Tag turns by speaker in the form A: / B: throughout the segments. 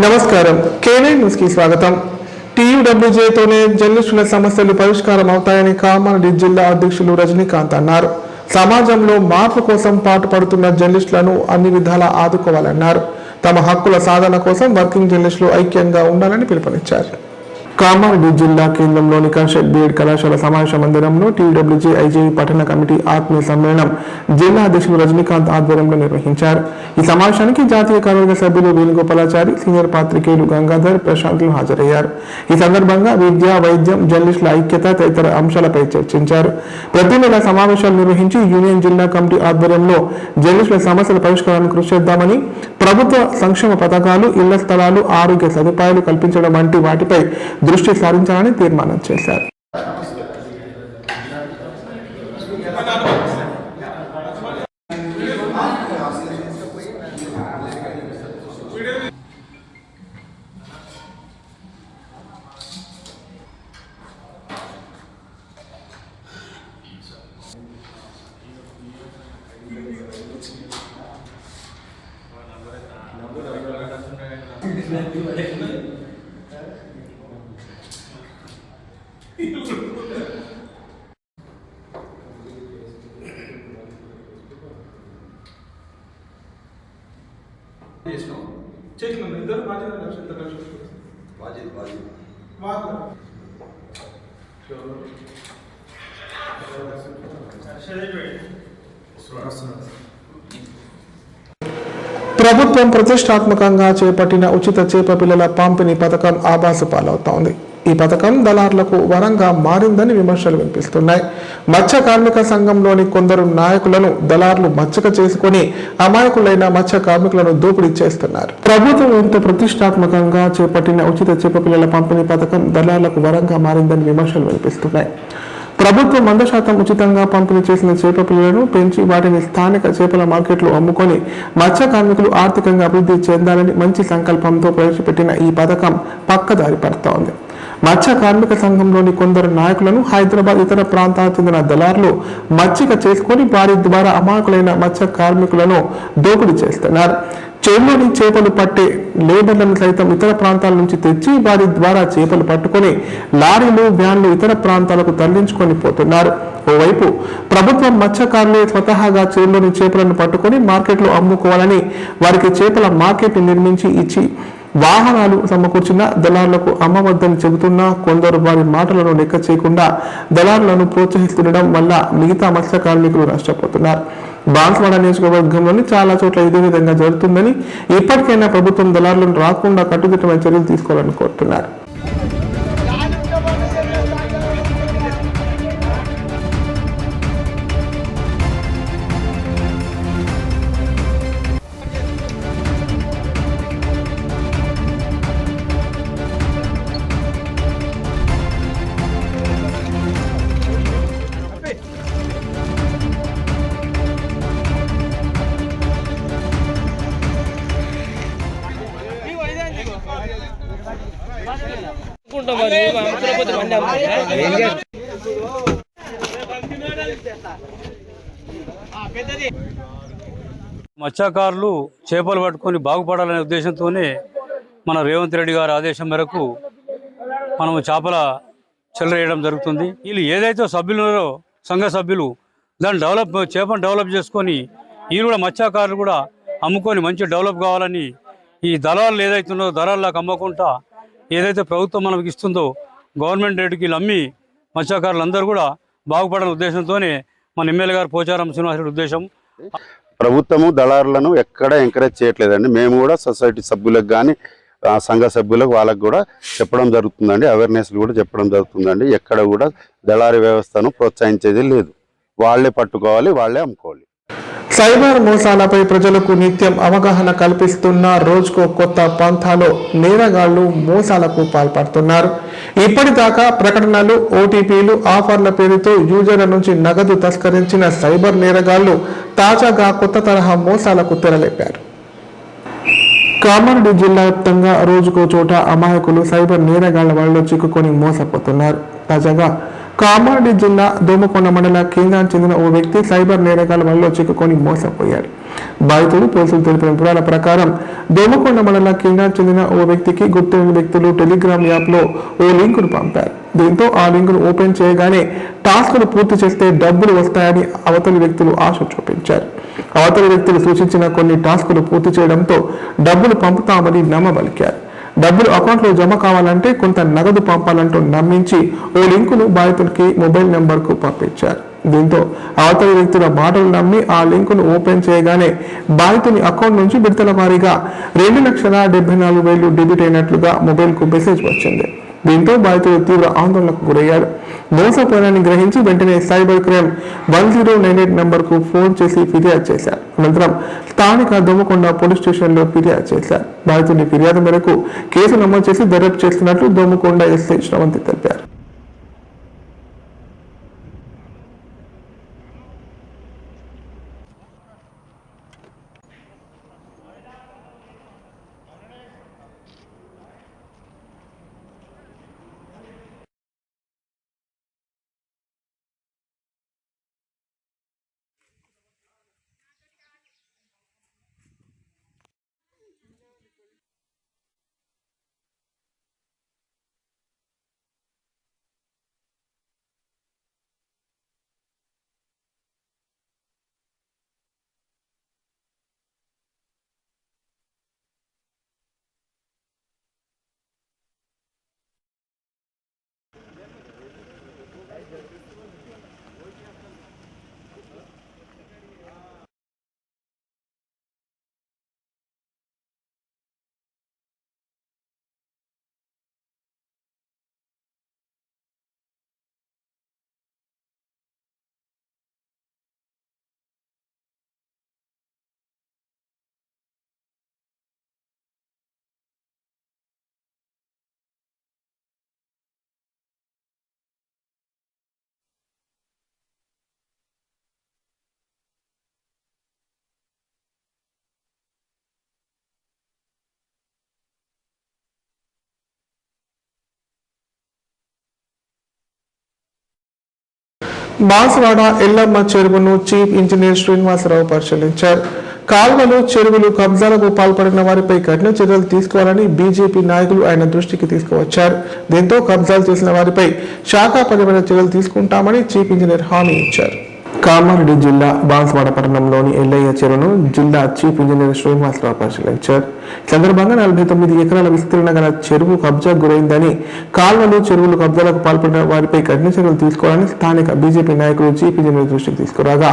A: నమస్కారం K9 news కి స్వాగతం. TUWJతోనే జర్నలిస్టుల సమస్యలు పరిష్కారం అవుతాయని కామారెడ్డి జిల్లా అధ్యక్షులు రజనీకాంత్ అన్నారు. సమాజంలో మార్పు కోసం పాటుపడుతున్న జర్నలిస్టులను అన్ని విధాలా ఆదుకోవాలన్నారు. తమ హక్కుల సాధన కోసం వర్కింగ్ జర్నలిస్టులు ఐక్యంగా ఉండాలని పిలుపునిచ్చారు. కామారెడ్డి జిల్లా కేంద్రంలోని కన్షెట్ బీఎడ్ కళాశాల సమావేశ మందిరంలో TUWJ ఐజేయు పట్టణ కమిటీ ఆత్మీయ సమ్మేళనం జిల్లా అధ్యక్షులు రజనీకాంత్ ఆధ్వర్యంలో నిర్వహించారు. ఈ సమావేశానికి జాతీయ కార్యవర్గ సభ్యులు వేణుగోపాలాచారి, సీనియర్ పాత్రికేయులు గంగాధర్, ప్రశాంత్లు హాజరయ్యారు. ఈ సందర్భంగా విద్య, వైద్యం, జర్నలిస్టుల ఐక్యత తదితర అంశాలపై చర్చించారు. ప్రతి నెల సమావేశాలు నిర్వహించి యూనియన్ జిల్లా కమిటీ ఆధ్వర్యంలో జర్నలిస్టుల సమస్యల పరిష్కారానికి కృషి చేద్దామని, ప్రభుత్వ సంక్షేమ పథకాలు, ఇళ్ల స్థలాలు, ఆరోగ్య సదుపాయాలు కల్పించడం వంటి వాటిపై దృష్టి సారించాలని తీర్మానం చేశారు. ప్రభుత్వం ప్రతిష్టాత్మకంగా చేపట్టిన ఉచిత చేప పిల్లల పంపిణీ పథకం ఆభాసు పాలవుతోంది. ఈ పథకం దళారులకు వరంగా మారిందని విమర్శలు వినిపిస్తున్నాయి. మత్స్య కార్మిక సంఘంలోని కొందరు నాయకులను దళారులు మచ్చక చేసుకుని అమాయకులైన మత్స్య కార్మికులను దోపిడీ చేస్తున్నారు. ప్రభుత్వం ఇంత ప్రతిష్టాత్మకంగా చేపట్టిన ఉచిత చేప పిల్లల పంపిణీ పథకం దళారులకు వరంగా మారిందని విమర్శలు వినిపిస్తున్నాయి. ప్రభుత్వం 100% ఉచితంగా పంపిణీ చేసిన చేప పిల్లలను పెంచి వాటిని స్థానిక చేపల మార్కెట్లో అమ్ముకొని మత్స్య కార్మికులు ఆర్థికంగా అభివృద్ధి చెందాలని మంచి సంకల్పంతో ప్రవేశపెట్టిన ఈ పథకం పక్కదారి పడుతోంది. మత్స్య కార్మిక సంఘంలోని కొందరు నాయకులను హైదరాబాద్, ఇతర ప్రాంతాలకు చెందిన దళారులు మచ్చిక చేసుకుని వారి ద్వారా అమాయకులైన మత్స్య కార్మికులను దోపిడీ చేస్తున్నారు. చెరువులోని చేపలు పట్టే లేబర్లను సైతం ఇతర ప్రాంతాల నుంచి తెచ్చి వారి ద్వారా చేపలు పట్టుకొని లారీలు, వ్యాన్లు ఇతర ప్రాంతాలకు తరలించుకొని పోతున్నారు. ఓవైపు ప్రభుత్వం మత్స్యకారులే స్వతహాగా చెరువులోని చేపలను పట్టుకొని మార్కెట్లో అమ్ముకోవాలని వారికి చేపల మార్కెట్ నిర్మించి ఇచ్చి వాహనాలు సమకూర్చిన దళారులకు అమ్మవద్దని చెబుతున్నా కొందరు వారి మాటలను లెక్క చేయకుండా దళారులను ప్రోత్సహిస్తుండడం వల్ల మిగతా మత్స్య కార్మికులు నష్టపోతున్నారు. బాన్స్వాడ నియోజకవర్గంలోని చాలా చోట్ల ఇదే విధంగా జరుగుతుందని, ఇప్పటికైనా ప్రభుత్వం దళారులను రాకుండా కట్టుదిట్టమైన చర్యలు తీసుకోవాలని కోరుతున్నారు.
B: మత్స్యకారులు చేపలు పట్టుకొని బాగుపడాలనే ఉద్దేశంతోనే మన రేవంత్ రెడ్డి గారి ఆదేశం మేరకు మనము చేపల చెలరేయడం జరుగుతుంది. వీళ్ళు ఏదైతే సభ్యులు ఉన్నారో సంఘ సభ్యులు దాన్ని చేపను డెవలప్ చేసుకొని వీళ్ళు కూడా మత్స్యకారులు కూడా అమ్ముకొని మంచి డెవలప్ కావాలని ఈ దళాలు ఏదైతుందో దళాలకు అమ్మకుండా ఏదైతే ప్రభుత్వం మనకి ఇస్తుందో గవర్నమెంట్ రేటుకి వీళ్ళు అమ్మి మత్స్యకారులు అందరూ కూడా బాగుపడాలనే ఉద్దేశంతోనే మన ఎమ్మెల్యే గారు పోచారం శ్రీనివాసరెడ్డి ఉద్దేశం.
C: ప్రభుత్వము దళారులను ఎక్కడ ఎంకరేజ్ చేయట్లేదండి. మేము కూడా సొసైటీ సభ్యులకు కానీ సంఘ సభ్యులకు వాళ్ళకు కూడా చెప్పడం జరుగుతుందండి, అవేర్నెస్లు కూడా చెప్పడం జరుగుతుందండి. ఎక్కడ కూడా దళారీ వ్యవస్థను ప్రోత్సహించేది లేదు. వాళ్లే పట్టుకోవాలి, వాళ్లే అమ్ముకోవాలి.
A: సైబర్ మోసాలపై ప్రజలకు నిత్యం అవగాహన కల్పిస్తున్న రోజుకో కొత్త పంథాలో నేరగాళ్లు మోసాలకు పాల్పడుతున్నారు. ఇప్పటిదాకా ప్రకటనలు, ఓటీపీలు, ఆఫర్ల పేరుతో యూజర్ల నుంచి నగదు తస్కరించిన సైబర్ నేరగాళ్లు తాజాగా కొత్త తరహా మోసాలకు తెరలేపారు. కామారెడ్డి జిల్లా వ్యాప్తంగా రోజుకో చోట అమాయకులు సైబర్ నేరగాళ్ల వలలో చిక్కుకొని మోసపోతున్నారు. తాజాగా కామారెడ్డి జిల్లా దోమకొండ మండల కేంద్రానికి చెందిన ఓ వ్యక్తి సైబర్ నేరగాల వలలో చిక్కుకొని మోసపోయాడు. బాధితుడు పోలీసులు తెలిపిన వివరాల ప్రకారం దోమకొండ మండల కేంద్రానికి చెందిన ఓ వ్యక్తికి గుర్తులేని వ్యక్తులు టెలిగ్రామ్ యాప్లో ఓ లింకును పంపారు. దీంతో ఆ లింకును ఓపెన్ చేయగానే టాస్కులు పూర్తి చేస్తే డబ్బులు వస్తాయని అవతలి వ్యక్తులు ఆశ చూపించారు. అవతలి వ్యక్తులు సూచించిన కొన్ని టాస్కులు పూర్తి చేయడంతో డబ్బులు పంపుతామని నమ్మబలికారు. డబ్బులు అకౌంట్లో జమ కావాలంటే కొంత నగదు పంపాలంటూ నమ్మించి ఓ లింకును బాధితుడికి మొబైల్ నెంబర్కు పంపించారు. దీంతో అవతలి వ్యక్తుల మాటలు నమ్మి ఆ లింకును ఓపెన్ చేయగానే బాధితుని అకౌంట్ నుంచి విడతల వారీగా 2,74,000 డెబిట్ అయినట్లుగా మొబైల్కు మెసేజ్ వచ్చింది. దీంతో బాధితుడు తీవ్ర ఆందోళనకు గురయ్యాడు. మోసపోయానని గ్రహించి వెంటనే సైబర్ క్రైమ్ 1098 నంబర్కు ఫోన్ చేసి ఫిర్యాదు చేశారు. అనంతరం స్థానిక దోమకొండ పోలీస్ స్టేషన్లో ఫిర్యాదు చేశారు. బాధితుడి ఫిర్యాదు మేరకు కేసు నమోదు చేసి దర్యాప్తు చేస్తున్నట్లు దోమకొండ ఎస్ఐ శ్రవంతి తెలిపారు. బాన్సువాడ ఎల్లమ్మ చెరువును చీఫ్ ఇంజనీర్ శ్రీనివాసరావు పరిశీలించారు. కాల్వలు, చెరువులు కబ్జాలకు పాల్పడిన వారిపై కఠిన చర్యలు తీసుకోవాలని బీజేపీ నాయకులు ఆయన దృష్టికి తీసుకువచ్చారు. దీంతో కబ్జాలు చేసిన వారిపై శాఖాపరమైన చర్యలు తీసుకుంటామని చీఫ్ ఇంజనీర్ హామీ ఇచ్చారు. కామారెడ్డి జిల్లా బాన్సువాడ పట్టణంలోని ఎల్లయ్య చెరువును జిల్లా చీఫ్ ఇంజనీర్ శ్రీనివాసరావు పరిశీలించారు. సందర్భంగా 49 ఎకరాల విస్తీర్ణ గల చెరువు కబ్జాకు గురైందని, కాల్వలు, చెరువులు కబ్జాలకు పాల్పడిన వారిపై కఠిన చర్యలు తీసుకోవాలని స్థానిక బీజేపీ నాయకులు చీఫ్ ఇంజనీర్ దృష్టికి తీసుకురాగా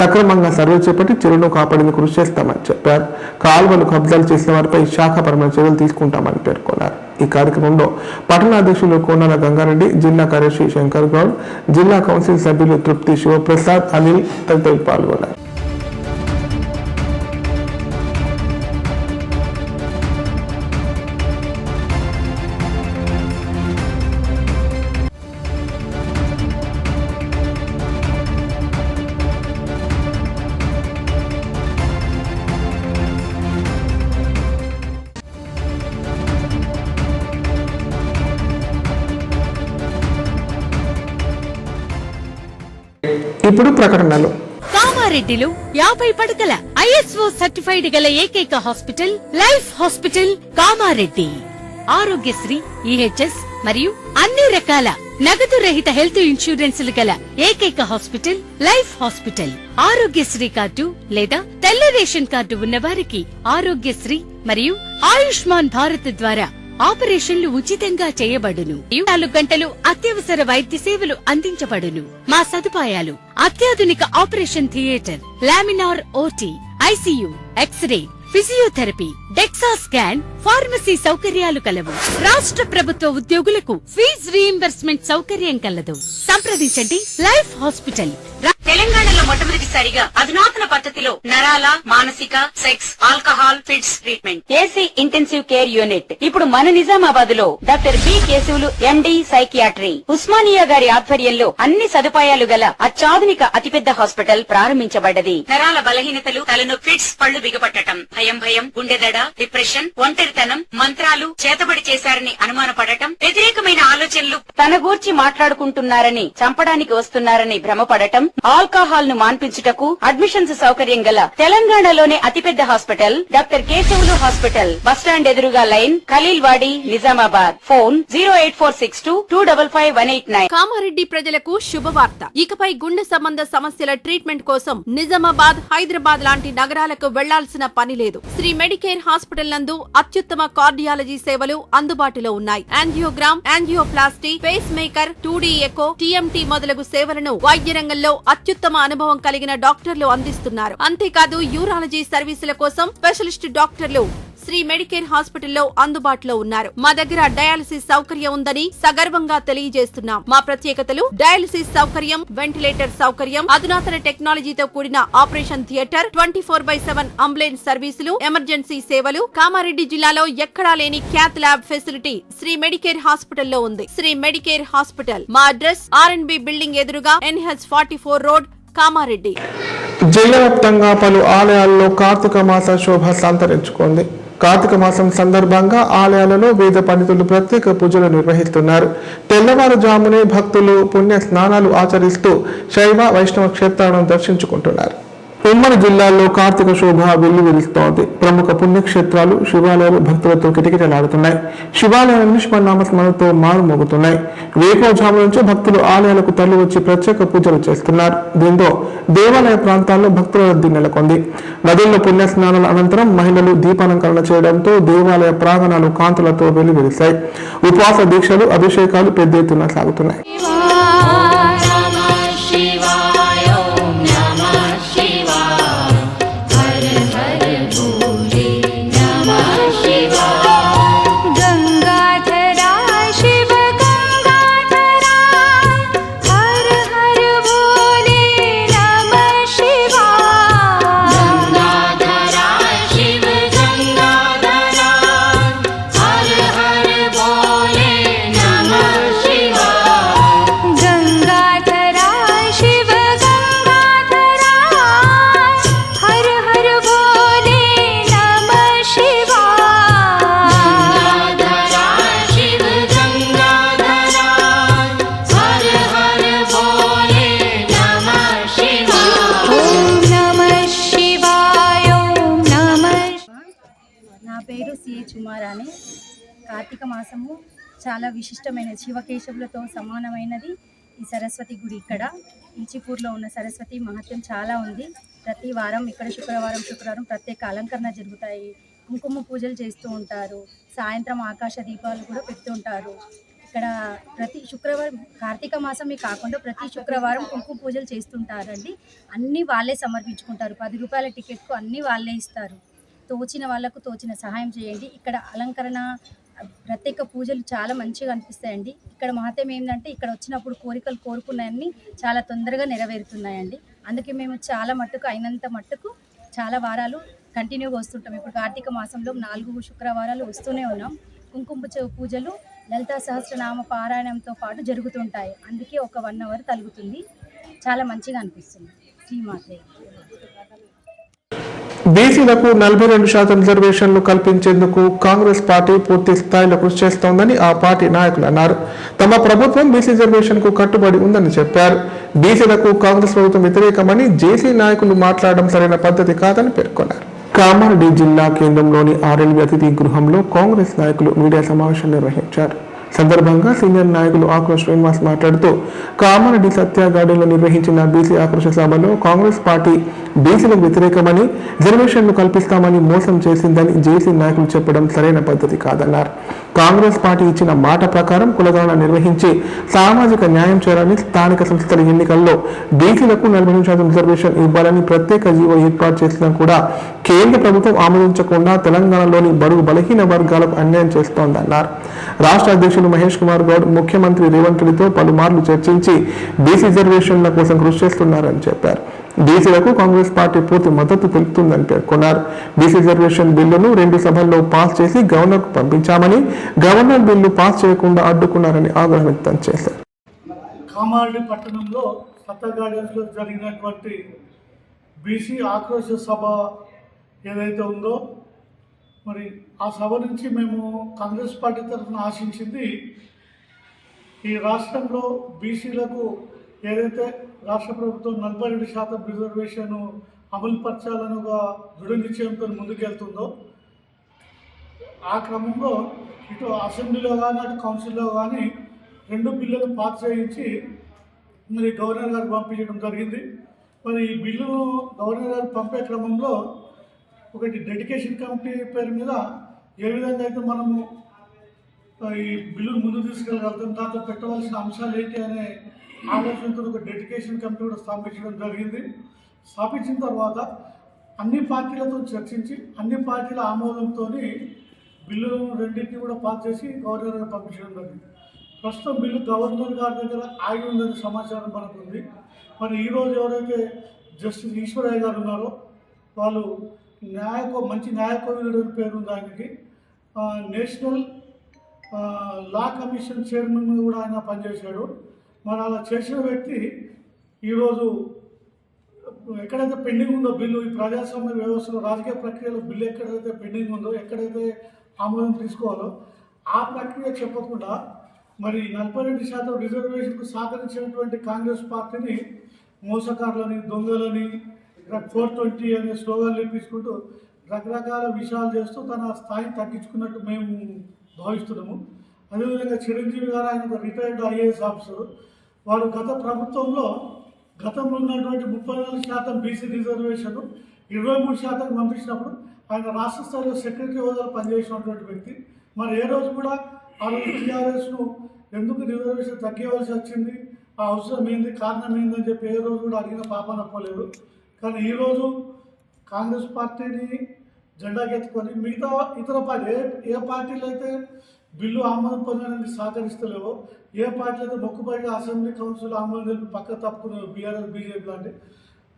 A: సక్రమంగా సర్వే చేపట్టి చెరువును కాపాడేందుకు కృషి చేస్తామని చెప్పారు. కాల్వలు కబ్జాలు చేసిన వారిపై శాఖాపరమైన చర్యలు తీసుకుంటామని పేర్కొన్నారు. ఈ కార్యక్రమంలో పట్టణ అధ్యక్షులు కోనాల గంగారెడ్డి, జిల్లా కార్యదర్శి శంకర్ గౌడ్, జిల్లా కౌన్సిల్ సభ్యులు తృప్తి, శివప్రసాద్, అనిల్ తదితరులు పాల్గొన్నారు. ఇప్పుడు ప్రకటనలు.
D: కామారెడ్డిలో 50 పడకల ISO సర్టిఫైడ్ గల ఏకైక hospital life hospital Kamareddy. Aarogyasri, EHS మరియు అన్ని రకాల నగదు రహిత హెల్త్ ఇన్సూరెన్సులు గల ఏకైక hospital life hospital. Aarogyasri card లేదా తెల్ల రేషన్ కార్డు ఉన్న వారికి ఆరోగ్యశ్రీ మరియు ఆయుష్మాన్ భారత్ ద్వారా ఆపరేషన్లు ఉచితంగా చేయబడును. 24 గంటలు అత్యవసర వైద్య సేవలు అందించబడును. మా సదుపాయాలు: అత్యాధునిక operation theatre, laminar OT, ICU, x ray, physiotherapy, dexa scan, pharmacy సౌకర్యాలు కలవు. రాష్ట్ర ప్రభుత్వ ఉద్యోగులకు ఫీజు రీయింబర్స్మెంట్ సౌకర్యం కలదు. సంప్రదించండి లైఫ్ హాస్పిటల్. తెలంగాణలో మొట్టమొదటిసారిగా అధునాతన పద్ధతిలో నరాల, మానసిక, sex, alcohol, fits treatment, AC intensive care unit ఇప్పుడు మన నిజామాబాద్ లో doctor B Keshavulu MD psychiatry, Osmania గారి ఆధ్వర్యంలో అన్ని సదుపాయాలు గల అత్యాధునిక అతిపెద్ద హాస్పిటల్ ప్రారంభించబడ్డది. నరాల బలహీనతలు, తలనొప్పి, ఫిట్స్, పళ్లు బిగపట్టడం, భయం, గుండెదడ, డిప్రెషన్, ఒంటరితనం, మంత్రాలు చేతబడి చేశారని అనుమానపడటం, వ్యతిరేకమైన ఆలోచనలు, తన గూర్చి మాట్లాడుకుంటున్నారని, చంపడానికి వస్తున్నారని భ్రమపడటం, ఆల్కహాల్ ను మాన్పించుటకు అడ్మిషన్స్ సౌకర్యం గల తెలంగాణలోనే అతిపెద్ద hospital doctor Keshavulu hospital, bus stand ఎదురుగా లైన్, ఖలీల్వాడి, నిజామాబాద్. ఫోన్ 08462255189.
E: కామారెడ్డి ప్రజలకు శుభవార్త. ఇకపై గుండె సంబంధ సమస్యల ట్రీట్మెంట్ కోసం నిజామాబాద్, హైదరాబాద్ లాంటి నగరాలకు వెళ్లాల్సిన పని లేదు. శ్రీ మెడికేర్ హాస్పిటల్ నందు అత్యుత్తమ కార్డియాలజీ సేవలు అందుబాటులో ఉన్నాయి. Angiogram, angioplasty, pacemaker, 2D echo, TMT మొదలగు సేవలను వైద్య రంగంలో అత్యుత్తమ అనుభవం కలిగిన డాక్టర్లు అందిస్తున్నారు. అంతేకాదు యూరాలజీ సర్వీసుల కోసం స్పెషలిస్ట్ డాక్టర్లు శ్రీ మెడికేర్ హాస్పిటల్లో అందుబాటులో ఉన్నారు. మా దగ్గర డయాలసిస్ సౌకర్యం ఉందని సగర్వంగా తెలియజేస్తున్నాం. మా ప్రత్యేకతలు: డయాలసిస్ సౌకర్యం, వెంటిలేటర్ సౌకర్యం, అధునాతన టెక్నాలజీతో కూడిన ఆపరేషన్ థియేటర్, 24/7 అంబులెన్స్ సర్వీసులు, ఎమర్జెన్సీ సేవలు. కామారెడ్డి జిల్లాలో ఎక్కడా లేని cath lab facility Sri Medicare హాస్పిటల్లో ఉంది. శ్రీ మెడికేర్ హాస్పిటల్ మా అడ్రస్ R&B బిల్డింగ్ ఎదురుగా NH44 రోడ్, కామారెడ్డి.
A: జిల్లా వ్యాప్తంగా పలు ఆలయాల్లో కార్తీక మాస శోభ సంతరించుకుంది. కార్తీక మాసం సందర్భంగా ఆలయాలలో వేద పండితులు ప్రత్యేక పూజలు నిర్వహిస్తున్నారు. తెల్లవారుజామునే భక్తులు పుణ్య స్నానాలు ఆచరిస్తూ శైవ వైష్ణవ క్షేత్రాలను దర్శించుకుంటున్నారు. ఉమ్మడి జిల్లాలో కార్తీక శోభ వెల్లువిరుస్తోంది. ప్రముఖ పుణ్యక్షేత్రాలు, శివాలయాలు భక్తులతో కిటకిటలాడుతున్నాయి. శివాలయాలు నిష్పన్నామస్మరణతో మారుమోగుతున్నాయి. వేకోజాము నుంచి భక్తులు ఆలయాలకు తరలి వచ్చి ప్రత్యేక పూజలు చేస్తున్నారు. దీంతో దేవాలయ ప్రాంతాల్లో భక్తుల రద్దీ నెలకొంది. నదుల్లో పుణ్య స్నానాల అనంతరం మహిళలు దీపాలంకరణ చేయడంతో దేవాలయ ప్రాంగణాలు కాంతులతో వెల్లువిరిశాయి. ఉపవాస దీక్షలు, అభిషేకాలు పెద్ద ఎత్తున సాగుతున్నాయి.
F: కార్తీక మాసము చాలా విశిష్టమైనది. శివకేశవులతో సమానమైనది ఈ సరస్వతి గుడి. ఇక్కడ ఇంచిపూర్లో ఉన్న సరస్వతి మహత్యం చాలా ఉంది. ప్రతి వారం ఇక్కడ శుక్రవారం ప్రత్యేక అలంకరణ జరుగుతాయి. కుంకుమ పూజలు చేస్తూ ఉంటారు. సాయంత్రం ఆకాశ దీపాలు కూడా పెడుతుంటారు. ఇక్కడ ప్రతి శుక్రవారం, కార్తీక మాసమే కాకుండా ప్రతి శుక్రవారం కుంకుమ పూజలు చేస్తుంటారండి. అన్నీ వాళ్ళే సమర్పించుకుంటారు. 10 రూపాయల టికెట్కు అన్నీ వాళ్ళే ఇస్తారు. తోచిన వాళ్ళకు తోచిన సహాయం చేయండి. ఇక్కడ అలంకరణ, ప్రత్యేక పూజలు చాలా మంచిగా అనిపిస్తాయండి. ఇక్కడ మహత్యం ఏంటంటే ఇక్కడ వచ్చినప్పుడు కోరికలు కోరుకున్నాయన్నీ చాలా తొందరగా నెరవేరుతున్నాయండి. అందుకే మేము చాలా మట్టుకు అయినంత మట్టుకు చాలా వారాలు కంటిన్యూగా వస్తుంటాం. ఇప్పుడు కార్తీక మాసంలో 4 శుక్రవారాలు వస్తూనే ఉన్నాం. కుంకుమ పూజలు, లలితా సహస్రనామ పారాయణంతో పాటు జరుగుతుంటాయి. అందుకే ఒక 1 అవర్ తగ్గుతుంది. చాలా మంచిగా అనిపిస్తుంది. శ్రీమాతే.
A: బీసీలకు 42% రిజర్వేషన్లు కల్పించేందుకు కాంగ్రెస్ పార్టీ పూర్తి స్థాయిలో కృషి చేస్తోందని ఆ పార్టీ నాయకులు అన్నారు. తమ ప్రభుత్వం బీసీ రిజర్వేషన్ కు కట్టుబడి ఉందని చెప్పారు. బీసీలకు కాంగ్రెస్ ప్రభుత్వం వ్యతిరేకమని జేసీ నాయకులు మాట్లాడడం సరైన పద్ధతి కాదని పేర్కొన్నారు. కామారెడ్డి జిల్లా కేంద్రంలోని RLB అతిథి గృహంలో కాంగ్రెస్ నాయకులు మీడియా సమావేశం నిర్వహించారు. సందర్భంగా సీనియర్ నాయకులు ఆక్రోష్ శ్రీనివాస్ మాట్లాడుతూ కామారెడ్డి సత్యాగార్డెన్లో నిర్వహించిన బీసీ ఆక్రోష సభలో కాంగ్రెస్ పార్టీ బీసీలకు వ్యతిరేకమని రిజర్వేషన్లు కల్పిస్తామని మోసం చేసిందని జేసీ నాయకులు చెప్పడం సరైన పద్ధతి కాదన్నారు. కాంగ్రెస్ పార్టీ ఇచ్చిన మాట ప్రకారం కులగణన నిర్వహించి సామాజిక న్యాయం చేయాలని, స్థానిక సంస్థల ఎన్నికల్లో బీసీలకు 40% రిజర్వేషన్ ఇవ్వాలని ప్రత్యేక జీవో ఏర్పాటు చేసినా కూడా కేంద్ర ప్రభుత్వం ఆమోదించకుండా తెలంగాణలోని బడుగు బలహీన వర్గాలకు అన్యాయం చేస్తోందన్నారు. రాష్ట్ర అధ్యక్షులు మహేష్ కుమార్ గౌడ్ ముఖ్యమంత్రి రేవంత్ రెడ్డితో పలుమార్లు చర్చించి బీసీ రిజర్వేషన్ల కోసం కృషి చేస్తున్నారని చెప్పారు. బీసీలకు కాంగ్రెస్ పార్టీ పూర్తి మద్దతు తెలుపుతుందని పేర్కొన్నారు. బీసీ రిజర్వేషన్ బిల్లును 2 సభల్లో పాస్ చేసి గవర్నర్కు పంపించామని, గవర్నర్ బిల్లు పాస్ చేయకుండా అడ్డుకున్నారని ఆగ్రహం వ్యక్తం చేశారు.
G: కామారెడ్డి పట్టణంలో సత్తా గార్డెన్స్లో జరిగినటువంటి బీసీ ఆక్రోశ సభ ఏదైతే ఉందో, మరి ఆ సభ నుంచి మేము కాంగ్రెస్ పార్టీ తరఫున ఆశించింది ఈ రాష్ట్రంలో బీసీలకు ఏదైతే రాష్ట్ర ప్రభుత్వం 42% రిజర్వేషన్ అమలుపరచాలని ఒక దృఢ నిశ్చయంతో ముందుకెళ్తుందో, ఆ క్రమంలో ఇటు అసెంబ్లీలో కానీ అటు కౌన్సిల్లో కానీ 2 బిల్లులు పాస్ చేయించి మరి గవర్నర్ గారు పంపించడం జరిగింది. మరి ఈ బిల్లును గవర్నర్ గారు పంపే క్రమంలో ఒకటి డెడికేషన్ కమిటీ పేరు మీద ఏ విధంగా అయితే మనము ఈ బిల్లును ముందుకు తీసుకెళ్ళగలుగుతాం, దాంతో పెట్టవలసిన అంశాలు ఏంటి అనే ఆలోచనతో ఒక డెడికేషన్ కమిటీ కూడా స్థాపించడం జరిగింది. స్థాపించిన తర్వాత అన్ని పార్టీలతో చర్చించి అన్ని పార్టీల ఆమోదంతో బిల్లులను 2 కూడా పాస్ చేసి గవర్నర్ గారు పంపించడం జరిగింది. ప్రస్తుతం బిల్లు గవర్నర్ గారి దగ్గర ఆగి ఉందనే సమాచారం మనకు ఉంది. మరి ఈరోజు ఎవరైతే జస్టిస్ ఈశ్వరయ్య గారు ఉన్నారో వాళ్ళు మంచి న్యాయకోవిదుడు అని పేరుంది ఆయనకి. నేషనల్ లా కమిషన్ చైర్మన్ కూడా ఆయన పనిచేశాడు. మరి అలా చేసిన వ్యక్తి ఈరోజు ఎక్కడైతే పెండింగ్ ఉందో బిల్లు, ఈ ప్రజాస్వామ్య వ్యవస్థలో రాజకీయ ప్రక్రియలో బిల్లు ఎక్కడైతే పెండింగ్ ఉందో, ఎక్కడైతే ఆమోదం తీసుకోవాలో ఆ ప్రక్రియ చెప్పకుండా మరి 42% రిజర్వేషన్కు సహకరించినటువంటి కాంగ్రెస్ పార్టీని మోసకారులని, దొంగలని, 420 అనే స్లోగన్లు ఇప్పించుకుంటూ రకరకాల విషయాలు చేస్తూ తన స్థాయిని తగ్గించుకున్నట్టు మేము భావిస్తున్నాము. అదేవిధంగా చిరంజీవి గారు ఆయన ఒక రిటైర్డ్ ఐఏఎస్ ఆఫీసరు. వారు గత ప్రభుత్వంలో గతంలో ఉన్నటువంటి 34% బీసీ రిజర్వేషన్ 23% పంపించినప్పుడు ఆయన రాష్ట్ర స్థాయిలో సెక్రటరీ హోదాలో పనిచేసినటువంటి వ్యక్తి. మరి ఏ రోజు కూడా ఆ రోజు టీఆర్ఎస్ను ఎందుకు రిజర్వేషన్ తగ్గివలసి వచ్చింది, ఆ అవసరం ఏంది, కారణం ఏందని చెప్పి ఏ రోజు కూడా అడిగిన పాపాన పోలేదు. కానీ ఈరోజు కాంగ్రెస్ పార్టీని జెండాకెత్తుకొని మిగతా ఇతర పార్టీ ఏ పార్టీలు అయితే బిల్లు ఆమోదం పొందడానికి సహకరిస్తలేవో, ఏ పార్టీలు అయితే మొక్కుబడిగా అసెంబ్లీ కౌన్సిల్ ఆమోదం పక్క తప్పుకున్నారు బీఆర్ఎస్ బీజేపీ లాంటి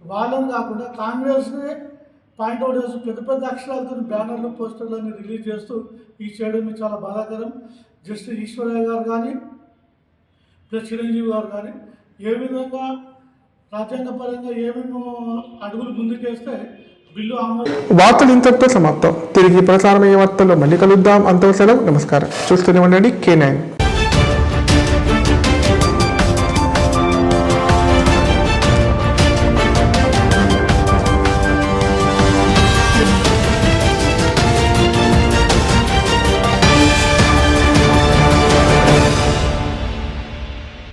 G: వాళ్ళని కాకుండా కాంగ్రెస్నే పాయింట్అవుట్ చేస్తూ పెద్ద అక్షరాలతో బ్యానర్లు పోస్టర్లన్నీ రిలీజ్ చేస్తూ ఈ చేయడం చాలా బాధాకరం. జస్టిస్ ఈశ్వరయ్య గారు కానీ ప్లస్ చిరంజీవి గారు కానీ ఏ విధంగా రాజ్యాంగపరంగా ఏమేమో అడుగులు ముందుకేస్తే బిల్లు ఆమోదం.
A: వార్తలు ఇంతటితో సమాప్తం. తిరిగి ప్రసారమయ్యే వార్తల్లో మళ్ళీ కలుద్దాం. అంతవరకు సెలవు. నమస్కారం. చూస్తూనే ఉండండి K9.